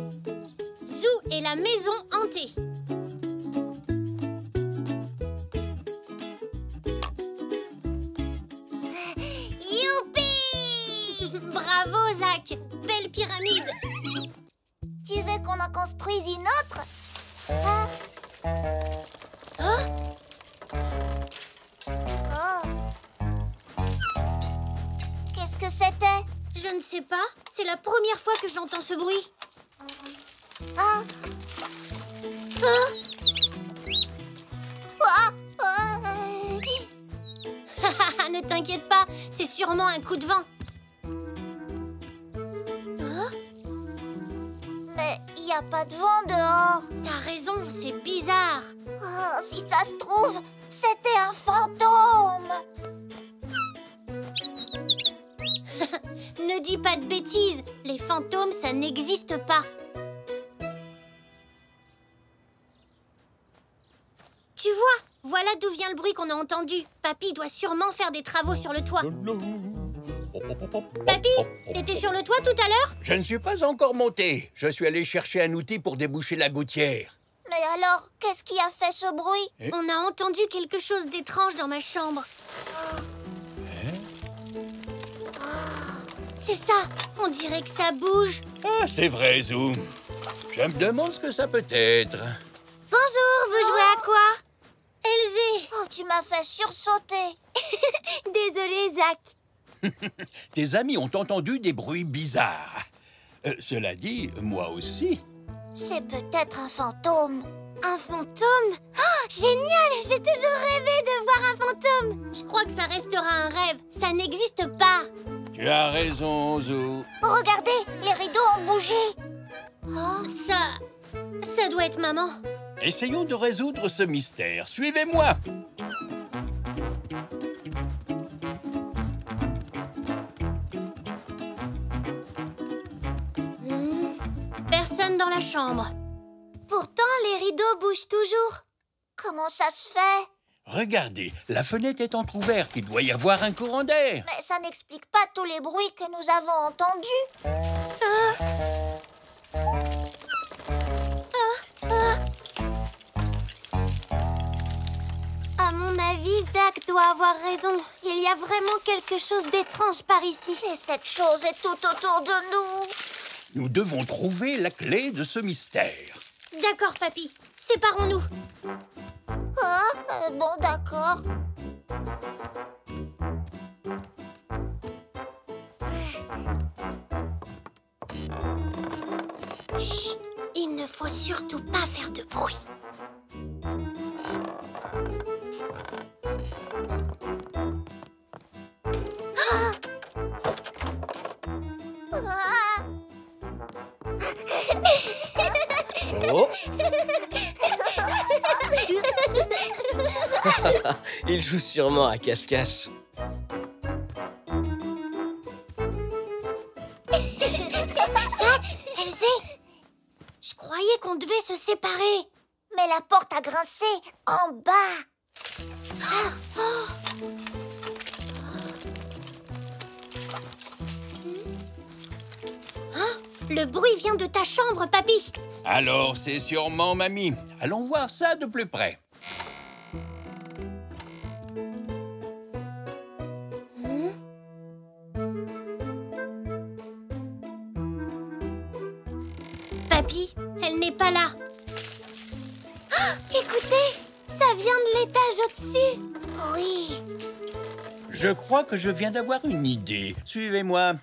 Zou et la maison hantée. Youpi! Bravo, Zach! Belle pyramide! Tu veux qu'on en construise une autre? Hein? Hein? Oh. Qu'est-ce que c'était? Je ne sais pas. C'est la première fois que j'entends ce bruit. Ah. Ah. Ah. Ah. Ne t'inquiète pas, c'est sûrement un coup de vent. Hein? Mais il n'y a pas de vent dehors. T'as raison, c'est bizarre. Oh, si ça se trouve, c'était un fantôme. Ne dis pas de bêtises, les fantômes, ça n'existe pas. Tu vois, voilà d'où vient le bruit qu'on a entendu. Papy doit sûrement faire des travaux sur le toit. Papy, t'étais sur le toit tout à l'heure? Je ne suis pas encore monté. Je suis allé chercher un outil pour déboucher la gouttière. Mais alors, qu'est-ce qui a fait ce bruit? On a entendu quelque chose d'étrange dans ma chambre. C'est ça, on dirait que ça bouge. Ah, c'est vrai, Zou. Je me demande ce que ça peut être. Bonjour, vous jouez à quoi? Elzé. Oh, tu m'as fait sursauter. Désolé, Zach. Tes amis ont entendu des bruits bizarres. Cela dit, moi aussi. C'est peut-être un fantôme. Un fantôme? Oh, génial! J'ai toujours rêvé de voir un fantôme. Je crois que ça restera un rêve. Ça n'existe pas. Tu as raison, Zou. Regardez, les rideaux ont bougé. Oh, ça doit être maman. Essayons de résoudre ce mystère. Suivez-moi. Personne dans la chambre. Pourtant, les rideaux bougent toujours. Comment ça se fait? Regardez, la fenêtre est entrouverte. Il doit y avoir un courant d'air. Mais ça n'explique pas tous les bruits que nous avons entendus. À mon avis, Zach doit avoir raison. Il y a vraiment quelque chose d'étrange par ici. Et cette chose est tout autour de nous. Nous devons trouver la clé de ce mystère. D'accord, papy. Séparons-nous. Ah, bon, d'accord. Chut, il ne faut surtout pas faire de bruit. Ah. Oh. Il joue sûrement à cache-cache. Zach, Elzé, je croyais qu'on devait se séparer. Mais la porte a grincé en bas. Hein? Le bruit vient de ta chambre, papy. Alors, c'est sûrement mamie. Allons voir ça de plus près. Papy, elle n'est pas là. Ah, écoutez, ça vient de l'étage au-dessus. Oui. Je crois que je viens d'avoir une idée. Suivez-moi.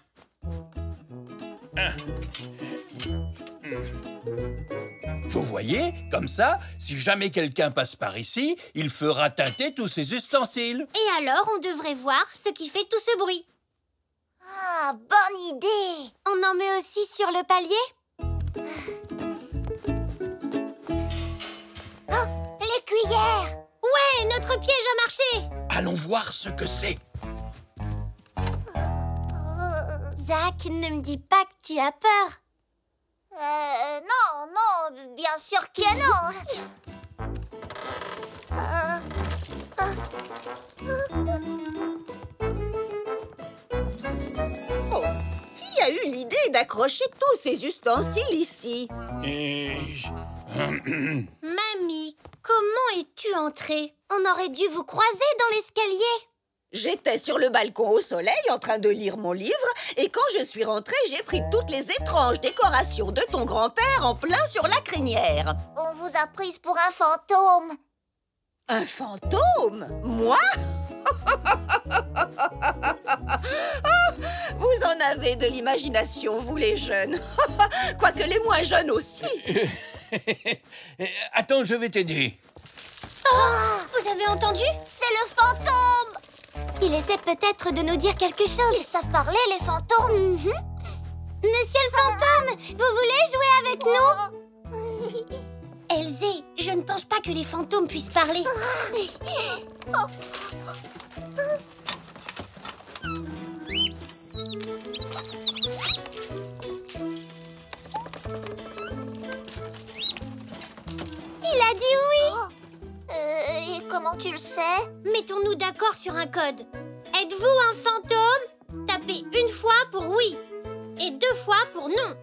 Vous voyez, comme ça, si jamais quelqu'un passe par ici, il fera teinter tous ses ustensiles. Et alors, on devrait voir ce qui fait tout ce bruit. Ah, bonne idée. On en met aussi sur le palier? Oh, les cuillères. Ouais, notre piège a marché. Allons voir ce que c'est. Zach, ne me dis pas que tu as peur. Non, bien sûr que non. Oh, qui a eu l'idée d'activer accroché tous ces ustensiles ici? Mamie, comment es-tu entrée? On aurait dû vous croiser dans l'escalier. J'étais sur le balcon au soleil en train de lire mon livre et quand je suis rentrée, j'ai pris toutes les étranges décorations de ton grand-père en plein sur la crinière. On vous a prise pour un fantôme. Un fantôme? Moi? Vous en avez de l'imagination, vous les jeunes. Quoique les moins jeunes aussi. Attends, je vais t'aider. Vous avez entendu? C'est le fantôme. Il essaie peut-être de nous dire quelque chose. Ils savent parler, les fantômes. Monsieur le fantôme, vous voulez jouer avec nous? Elzé, je ne pense pas que les fantômes puissent parler. Il a dit oui. Et comment tu le sais? Mettons-nous d'accord sur un code. Êtes-vous un fantôme? Tapez une fois pour oui et 2 fois pour non.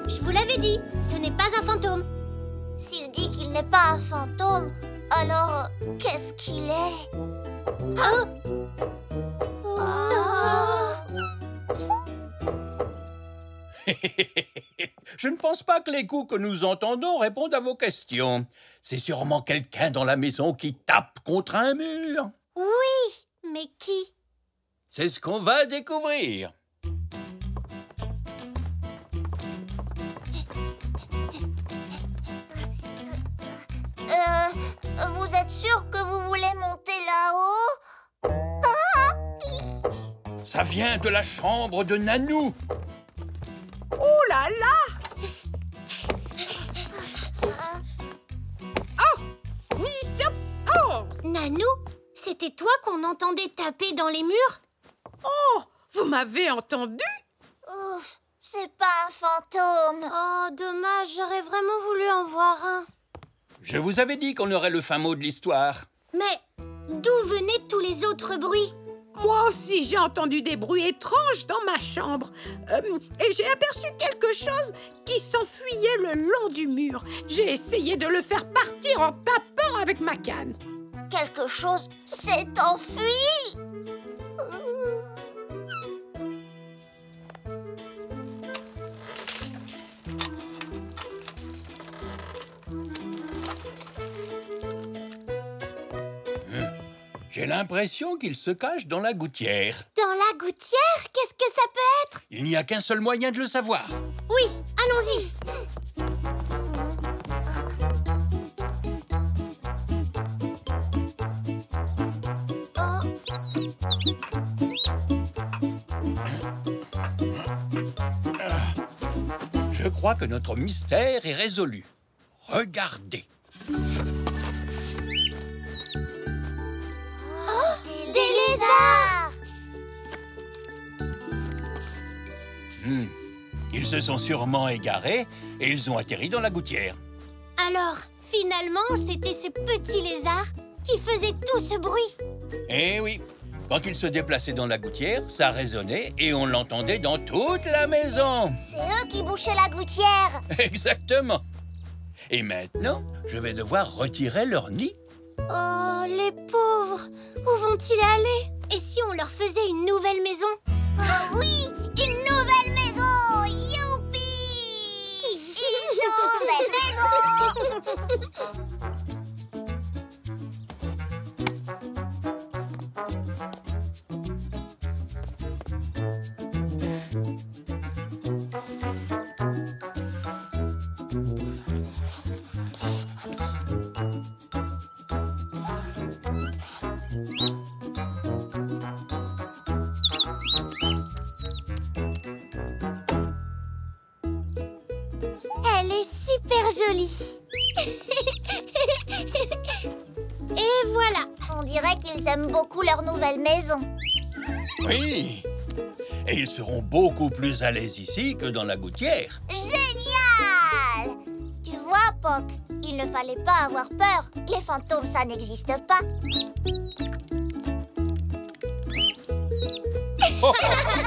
Je vous l'avais dit, ce n'est pas un fantôme. S'il dit qu'il n'est pas un fantôme, alors qu'est-ce qu'il est? Je ne pense pas que les coups que nous entendons répondent à vos questions. C'est sûrement quelqu'un dans la maison qui tape contre un mur. Oui, mais qui? C'est ce qu'on va découvrir. Vous êtes sûr que vous voulez monter là-haut? Ça vient de la chambre de Nanou. Oh là là! Nanou, c'était toi qu'on entendait taper dans les murs? Oh, vous m'avez entendu? Ouf, c'est pas un fantôme. Oh, dommage, j'aurais vraiment voulu en voir un. Je vous avais dit qu'on aurait le fin mot de l'histoire. Mais d'où venaient tous les autres bruits? Moi aussi, j'ai entendu des bruits étranges dans ma chambre. Et j'ai aperçu quelque chose qui s'enfuyait le long du mur. J'ai essayé de le faire partir en tapant avec ma canne. Quelque chose s'est enfui. J'ai l'impression qu'il se cache dans la gouttière. Dans la gouttière? Qu'est-ce que ça peut être? Il n'y a qu'un seul moyen de le savoir. Oui, allons-y. Je crois que notre mystère est résolu. Regardez. Des lézards. Ils se sont sûrement égarés et ils ont atterri dans la gouttière. Alors, finalement, c'était ces petits lézards qui faisaient tout ce bruit. Eh oui, quand ils se déplaçaient dans la gouttière, ça résonnait et on l'entendait dans toute la maison. C'est eux qui bouchaient la gouttière. Exactement. Et maintenant, je vais devoir retirer leur nid. Oh, les pauvres! Où vont-ils aller? Et si on leur faisait une nouvelle maison? Ah oui, une nouvelle maison. Youpi! Une nouvelle maison. Elle est super jolie. Et voilà. On dirait qu'ils aiment beaucoup leur nouvelle maison. Oui. Et ils seront beaucoup plus à l'aise ici que dans la gouttière. Génial! Tu vois, Poc, il ne fallait pas avoir peur. Les fantômes, ça n'existe pas. oh.